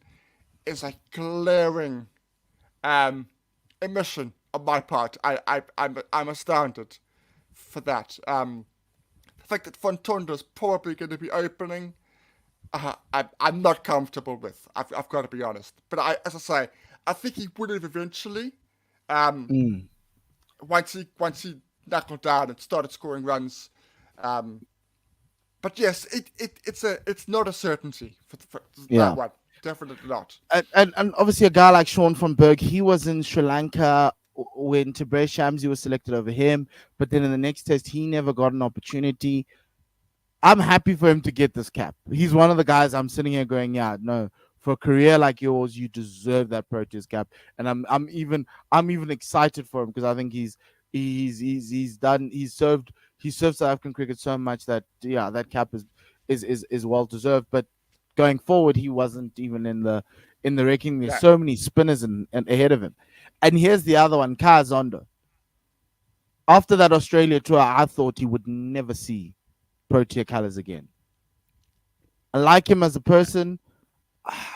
B: is a glaring um, omission on my part. I'm astounded for that. The fact that Fontonda is probably going to be opening, I'm not comfortable with. I've got to be honest. But as I say, I think he would have eventually, um,
A: Mm,
B: once he knuckled down and started scoring runs. Um, but yes, it's not a certainty for that
A: yeah.
B: one. Definitely not.
A: And obviously a guy like Sean von Berg, he was in Sri Lanka when Tabrez Shamsi was selected over him, but then in the next test he never got an opportunity. I'm happy for him to get this cap. He's one of the guys I'm sitting here going, yeah, no, for a career like yours, you deserve that Proteas cap. And I'm even excited for him because I think he's served South African cricket so much that yeah, that cap is well deserved. But going forward, he wasn't even in the ranking. There's
B: Yeah.
A: so many spinners and ahead of him. And here's the other one, Kaya Zondo. After that Australia tour, I thought he would never see Protea colors again. I like him as a person.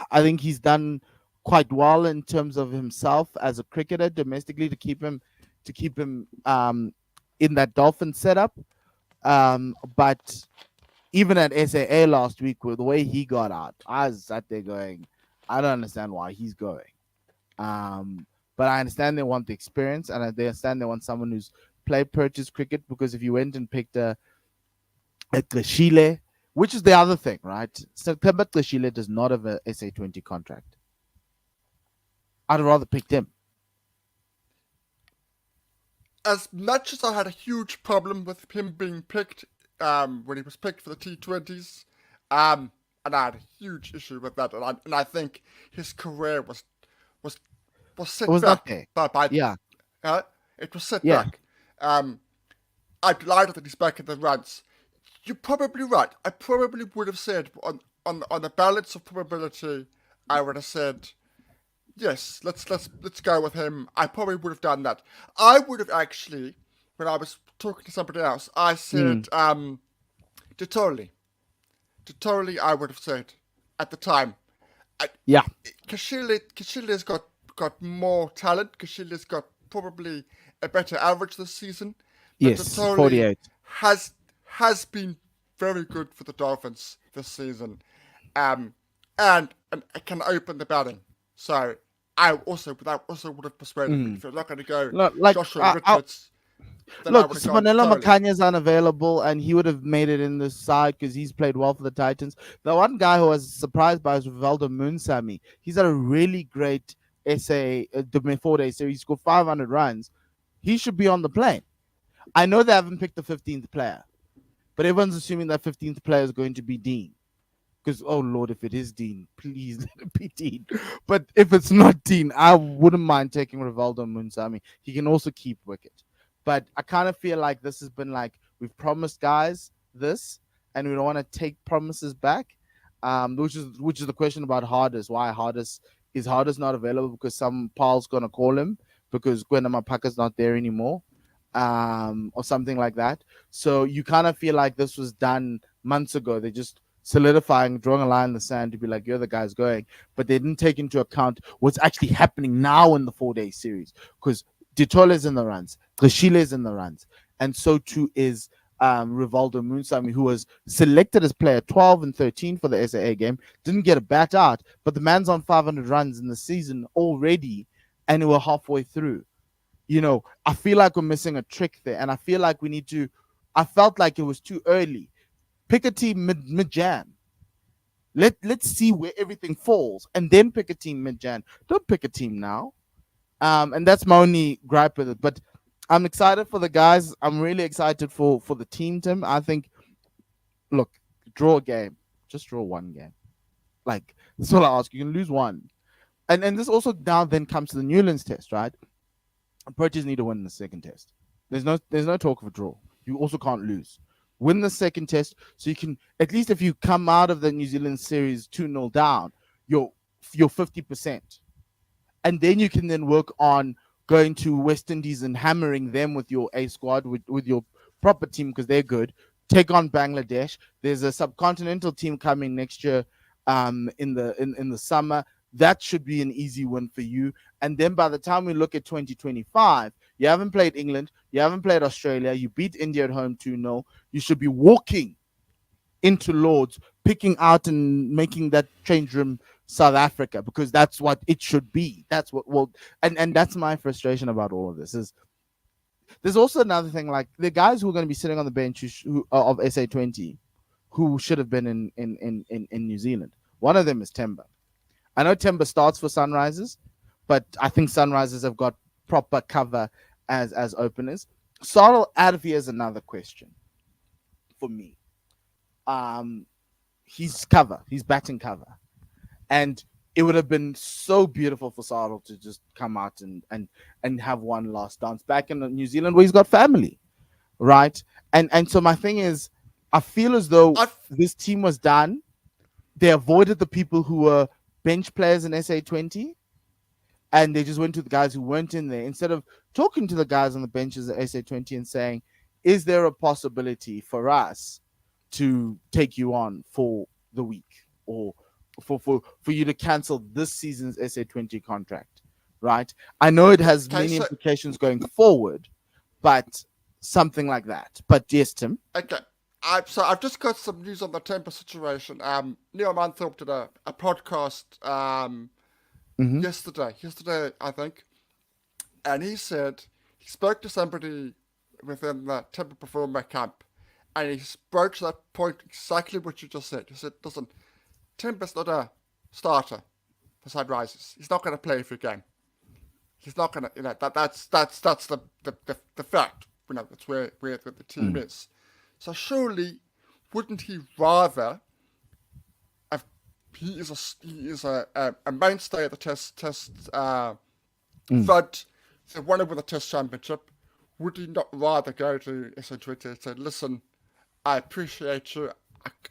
A: I think he's done quite well in terms of himself as a cricketer domestically to keep him in that Dolphin setup. But even at SAA last week, with the way he got out, I was sat there going, I don't understand why he's going. But I understand they want the experience, and they understand they want someone who's played purchase cricket. Because if you went and picked a Tleshile, which is the other thing, right? September Tleshile does not have a SA20 contract. I'd rather pick him.
B: As much as I had a huge problem with him being picked when he was picked for the T20s, and I had a huge issue with that, and I think his career was was
A: It
B: set
A: was not
B: back
A: there.
B: by
A: Yeah,
B: it was set
A: yeah,
B: back. Um, I'm delighted that he's back in the runs. You're probably right. I probably would have said on the balance of probability, I would have said yes. Let's go with him. I probably would have done that. I would have actually, when I was talking to somebody else, I
A: mm,
B: said Detoli. Detoli, I would have said at the time. I,
A: yeah,
B: Kashila's got more talent. Kashila's got probably a better average this season, but
A: yes,
B: Detoli
A: 48.
B: has has been very good for the Dolphins this season, um, and can open the batting. So that also would have persuaded me.
A: Mm.
B: If you're not going to go
A: Look, like
B: Joshua Richards, then I
A: look,
B: would have gone
A: Simonella
B: Detoli.
A: Makanya is unavailable, and he would have made it in this side because he's played well for the Titans. The one guy who I was surprised by is Rivaldo Moonsamy. He's had a really great SA the 4 day series. He scored 500 runs. He should be on the plane. I know they haven't picked the 15th player, but everyone's assuming that 15th player is going to be Dean. Because oh Lord, if it is Dean, please let it be Dean. But if it's not Dean, I wouldn't mind taking Rivaldo Munsami. He can also keep wicket. But I kind of feel like this has been like we've promised guys this, and we don't want to take promises back. Which is the question about Hardest. Why Hardest not available? Because some pal's gonna call him because Gwenda Mapaka's not there anymore, or something like that. So you kind of feel like this was done months ago. They just solidifying, drawing a line in the sand to be like, you're the guys going. But they didn't take into account what's actually happening now in the 4 day series. Because Ditole's in the runs, Rashile's in the runs, and so too is Rivaldo Moonsami, who was selected as player 12 and 13 for the SAA game, didn't get a bat out, but the man's on 500 runs in the season already, and we're halfway through. I feel like we're missing a trick there, and I feel like we need to. I felt like it was too early. Pick a team mid Jan. Let's see where everything falls, and then pick a team mid Jan. Don't pick a team now. And that's my only gripe with it. But I'm excited for the guys. I'm really excited for the team, Tim. I think, look, draw a game. Just draw one game. Like, that's all I ask. You can lose one. And this also now then comes to the Newlands test, right? Proteas need to win the second test. There's no talk of a draw. You also can't lose. Win the second test so you can, at least if you come out of the New Zealand series 2-0 down, you're 50%. And then you can then work on going to West Indies and hammering them with your A squad, with your proper team, because they're good. Take on Bangladesh. There's a subcontinental team coming next year, in the summer. That should be an easy win for you. And then by the time we look at 2025, you haven't played England, you haven't played Australia, you beat India at home 2-0. You should be walking into Lords, picking out and making that change room South Africa, because that's what it should be. That's what and that's my frustration about all of this. Is there's also another thing, like the guys who are going to be sitting on the bench of SA20 who should have been in New Zealand. One of them is Temba. I know Temba starts for Sunrisers, but I think Sunrisers have got proper cover as openers. Sarl Advi is another question for me. Um, he's cover. He's batting cover, and it would have been so beautiful for Sarl to just come out and have one last dance back in New Zealand where he's got family, right? And so my thing is, I feel as though
B: I
A: this team was done. They avoided the people who were bench players in SA20, and they just went to the guys who weren't in there instead of talking to the guys on the benches at SA20 and saying, is there a possibility for us to take you on for the week, or for you to cancel this season's SA20 contract, right? I know it has
B: okay.
A: many
B: So
A: implications going forward, but something like that. But yes, Tim.
B: okay. I've just got some news on the Temper situation. Neil Manthorpe did a podcast
A: Mm-hmm.
B: yesterday I think, and he said he spoke to somebody within the Temper Performer camp, and he spoke to that point exactly what you just said. He said, "Listen, Timber's not a starter for Sunrisers. He's not going to play every game. He's not going to, that's the fact. That's where the team
A: Mm.
B: is. So surely, wouldn't he rather? Have, he is a mainstay of the test
A: Mm.
B: front. They won it with the Test Championship. Would he not rather go to SA20 and say, "Listen, I appreciate you.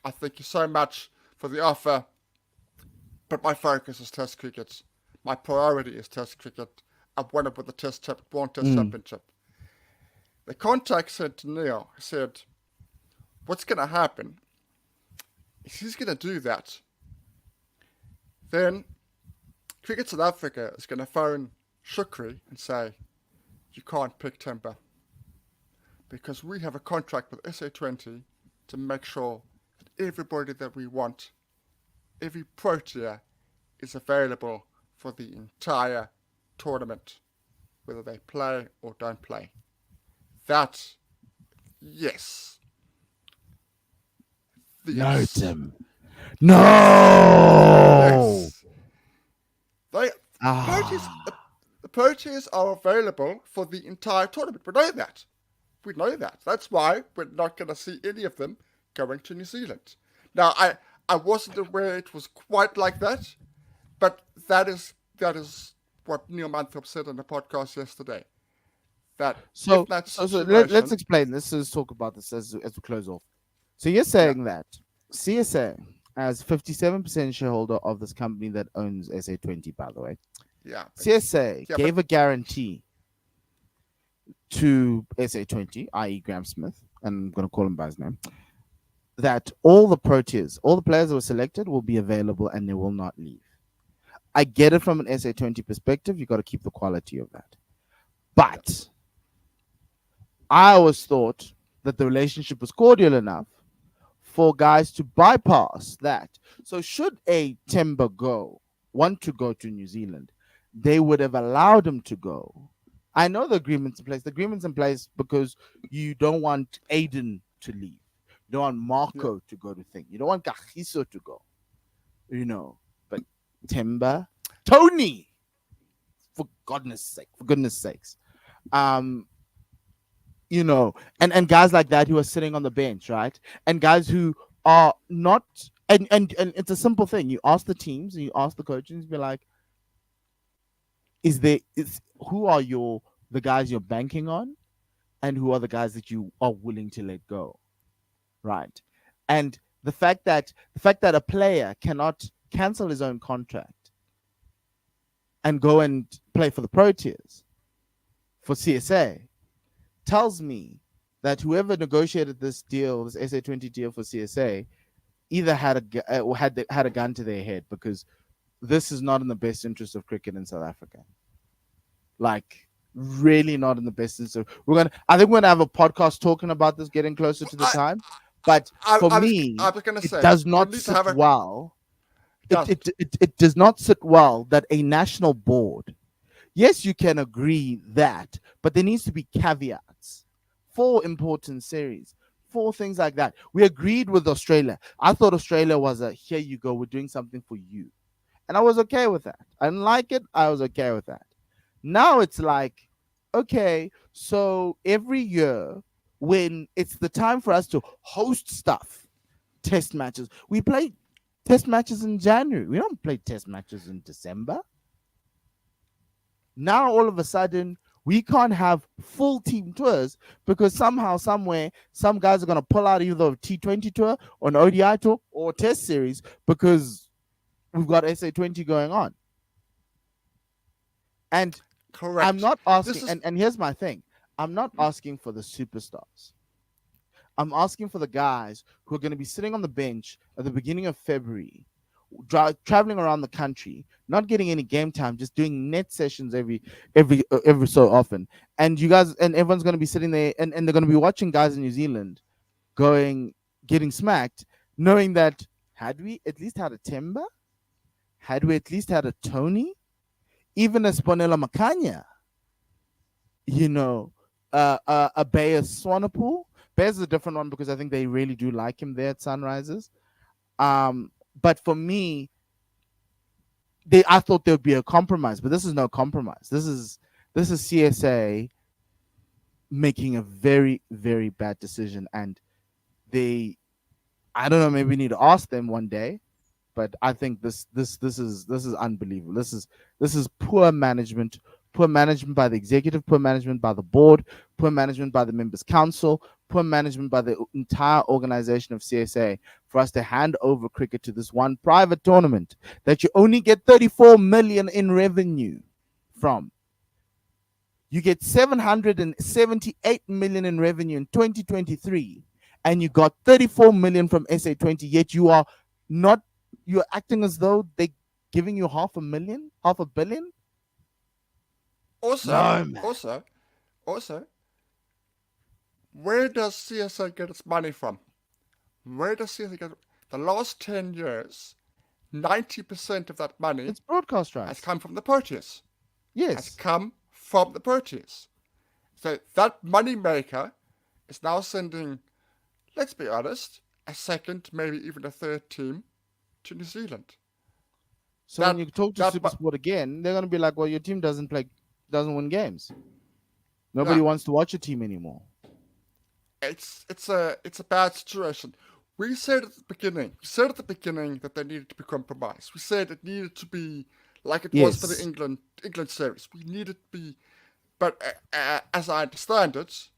B: I thank you so much for the offer, but my focus is Test cricket. My priority is Test cricket. I've won it with the one Test
A: Mm.
B: Championship." The contact said to Neil, he said, "What's going to happen is he's going to do that. Then Cricket South Africa is going to phone Shukri and say, you can't pick Temper because we have a contract with SA20 to make sure that everybody that we want, every Protea, is available for the entire tournament, whether they play or don't play." That, yes,
A: No,
B: yes,
A: Tim. No.
B: yes. They Proteas,
A: Ah.
B: the Proteas are available for the entire tournament. We know that. We know that. That's why we're not going to see any of them going to New Zealand. Now, I wasn't aware it was quite like that, but that is what Neil Manthorpe said on the podcast yesterday. That if
A: So
B: that
A: let's
B: situation,
A: explain. Let's talk about this as we close off. So you're
B: yeah,
A: saying that CSA, as 57% shareholder of this company that owns SA20, by the way,
B: yeah,
A: CSA
B: yeah, but
A: gave a guarantee to SA20, i.e. Graham Smith, and I'm going to call him by his name, that all the Proteas, all the players that were selected will be available and they will not leave. I get it from an SA20 perspective. You got to keep the quality of that.
B: yeah,
A: But I always thought that the relationship was cordial enough for guys to bypass that. So should a Timber want to go to New Zealand, they would have allowed him to go I know the agreement's in place. The agreement's in place because you don't want Aiden to leave. You don't want
B: Yeah.
A: Marco to go to thing. You don't want Kahiso to go. You know, but Timber, Tony, for goodness sake, for goodness sakes, um, and guys like that who are sitting on the bench, right? And guys who are not, and it's a simple thing. You ask the teams and you ask the coaches, be like, is who are the guys you're banking on, and who are the guys that you are willing to let go, right? And the fact that a player cannot cancel his own contract and go and play for the Proteas for CSA tells me that whoever negotiated this deal, this SA20 deal for CSA, either had a gun to their head, because this is not in the best interest of cricket in South Africa. Like, really not in the best interest. I think we're gonna have a podcast talking about this, getting closer to the
B: I,
A: time. But for
B: I
A: me,
B: was gonna
A: it
B: say
A: does
B: we
A: not
B: need to
A: sit
B: have a
A: well.
B: doesn't.
A: It does not sit well that a national board, yes, you can agree that, but there needs to be caveats for important series, for things like that. We agreed with Australia. I thought Australia was a here you go, we're doing something for you. And I was okay with that. I didn't like it. I was okay with that. Now it's like, okay, so every year when it's the time for us to host stuff, test matches, we play test matches in January. We don't play test matches in December. Now all of a sudden we can't have full team tours because somehow, somewhere, some guys are going to pull out either a T20 tour or an ODI tour or a test series because we've got SA20 going on. And I'm
B: Correct.
A: not
B: This
A: asking,
B: is
A: and here's my thing, I'm not asking for the superstars. I'm asking for the guys who are going to be sitting on the bench at the beginning of February, traveling around the country, not getting any game time, just doing net sessions every so often. And you guys and everyone's going to be sitting there, and they're going to be watching guys in New Zealand getting smacked, knowing that had we at least had a Timber, had we at least had a Tony, even a Sponella Makanya, you know, a Bayer Swanepoel. Bears is a different one because I think they really do like him there at Sunrisers. But for me, I thought there would be a compromise, but this is no compromise. This is CSA making a very, very bad decision, and they, I don't know, maybe we need to ask them one day, but I think this is unbelievable. This is poor management by the executive, poor management by the board, poor management by the members council, poor management by the entire organization of CSA for us to hand over cricket to this one private tournament that you only get 34 million in revenue from. You get 778 million in revenue in 2023, and you got 34 million from SA20, yet not you're acting as though they giving you half a billion.
B: also
A: No, man.
B: also also where does CSA get its money from? Where does CSA get the last 10 years? 90% of that money
A: It's broadcast
B: has
A: rights.
B: come from the Proteas. Has
A: Yes.
B: come from the Proteas. So that money maker is now sending, let's be honest, a second, maybe even a third team to New Zealand.
A: So when
B: That
A: you talk to
B: that
A: Supersport again, they're gonna be like, "Well, your team doesn't win games. Nobody
B: no,
A: wants to watch your team anymore."
B: it's a bad situation. We said at the beginning that there needed to be compromise. We said it needed to be like it was for the
A: Yes.
B: England series. We needed to be, but as I understand it,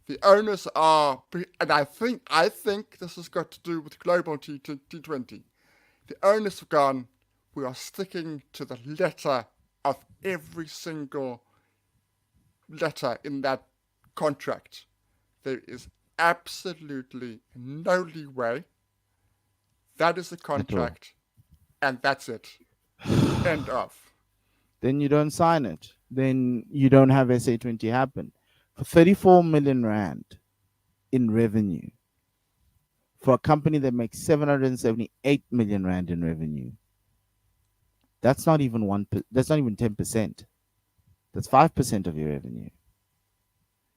B: the owners are, and I think this has got to do with global T20. The owners have gone. We are sticking to the letter of every single letter in that contract. There is absolutely no leeway. That is the
A: At all.
B: contract, and that's it. End of.
A: Then you don't sign it. Then you don't have SA20 happen. For 34 million rand in revenue, for a company that makes 778 million rand in revenue, that's not even 10%. That's 5% of your revenue.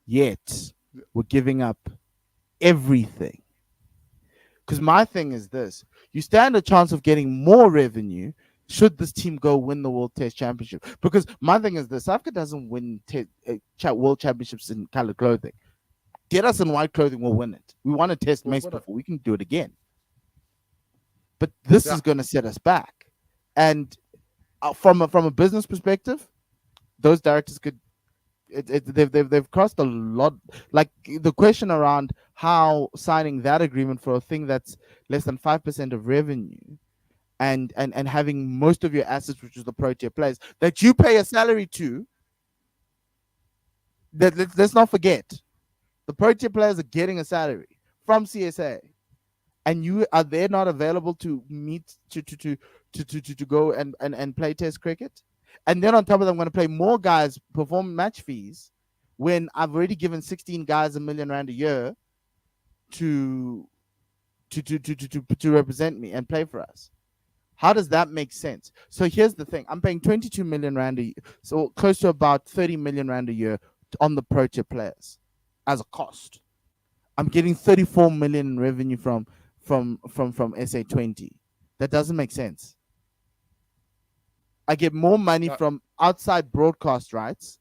A: Yet we're giving up everything. Because my thing is this: you stand a chance of getting more revenue should this team go win the World Test Championship. Because my thing is this: South Africa doesn't win World Championships in colored clothing. Get us in white clothing, we'll win it. We won a Test match before, we can do it again. But this is going to set us back. And from a business perspective, those directors could. They've crossed a lot. Like the question around how signing that agreement for a thing that's less than 5% of revenue, and having most of your assets, which is the Protea players that you pay a salary to. Let's not forget, the Protea players are getting a salary from CSA, and you are they not available to meet to go and play Test cricket. And then on top of that, I'm going to play more guys perform match fees when I've already given 16 guys R1 million a year to represent me and play for us. How does that make sense? So here's the thing: I'm paying 22 million rand a year, so close to about 30 million rand a year on the Protea players as a cost. I'm getting 34 million in revenue from SA20. That doesn't make sense. I get more money from outside broadcast rights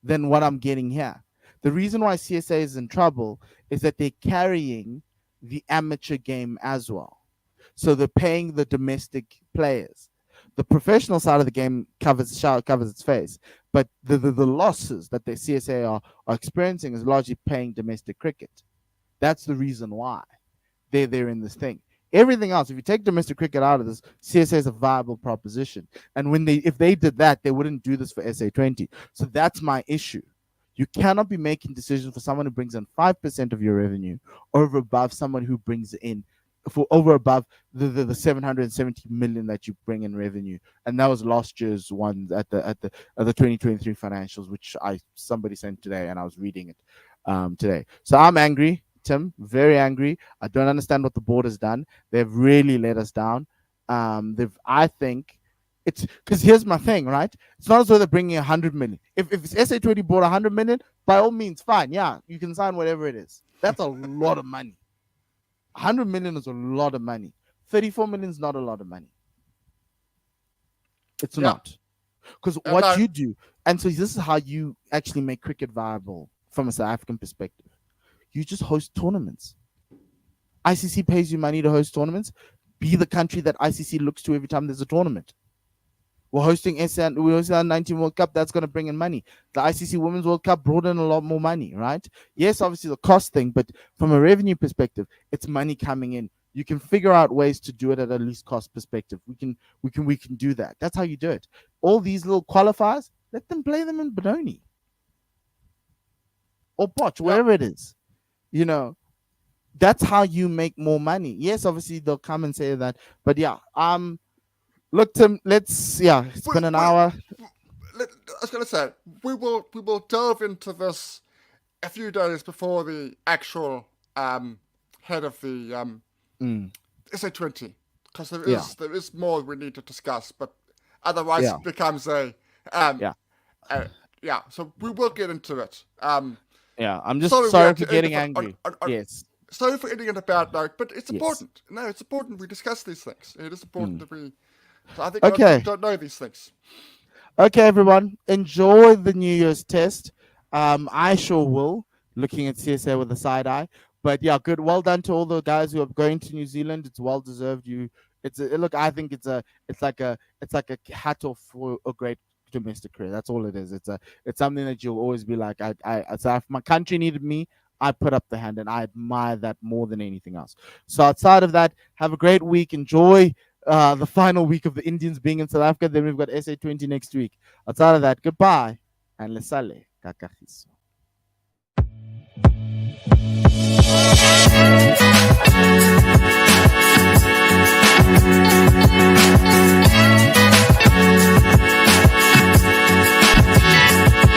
A: than what I'm getting here. The reason why CSA is in trouble is that they're carrying the amateur game as well. So they're paying the domestic players. The professional side of the game covers its face, but the losses that the CSA are experiencing is largely paying domestic cricket. That's the reason why they're in this thing. Everything else, if you take domestic cricket out of this, CSA is a viable proposition. And if they did that, they wouldn't do this for SA20. So that's my issue. You cannot be making decisions for someone who brings in 5% of your revenue over above someone who brings in for over above the 770 million that you bring in revenue. And that was last year's one at the 2023 financials, which somebody sent today, and I was reading it today. So I'm angry. Tim, very angry. I don't understand what the board has done. They've really let us down. I think it's because here's my thing, right? It's not as though they're bringing 100 million. If SA20 bought 100 million, by all means, fine. Yeah, you can sign whatever it is. That's a lot of money. 100 million is a lot of money. 34 million is not a lot of money. It's not. Because what you do, and so this is how you actually make cricket viable from a South African perspective. You just host tournaments. ICC pays you money to host tournaments. Be the country that ICC looks to every time there's a tournament. We're hosting the 19 World Cup. That's going to bring in money. The ICC Women's World Cup brought in a lot more money, right? Yes, obviously the cost thing, but from a revenue perspective, it's money coming in. You can figure out ways to do it at a least cost perspective. We can do that. That's how you do it. All these little qualifiers, let them play them in Benoni or Potch, wherever it is. You know, that's how you make more money. Yes, obviously they'll come and say that, but look, Tim, it's been an hour.
B: I was going to say, we will delve into this a few days before the actual head of the SA20, because there is more we need to discuss, but otherwise it becomes so we will get into it.
A: I'm just sorry for getting angry. Yes.
B: Sorry for ending on a bad note, but it's important. No, it's important we discuss these things. It is important that we... So I think I don't know these things.
A: Okay, everyone. Enjoy the New Year's test. I sure will, looking at CSA with a side eye. But yeah, good. Well done to all the guys who are going to New Zealand. It's well deserved. I think it's like a hat off for a great domestic career. That's all it is. It's something that you'll always be like, so if my country needed me, I put up the hand, and I admire that more than anything else. So outside of that, have a great week. Enjoy the final week of the Indians being in South Africa. Then we've got SA20 next week. Outside of that, goodbye and lesale kakahiso.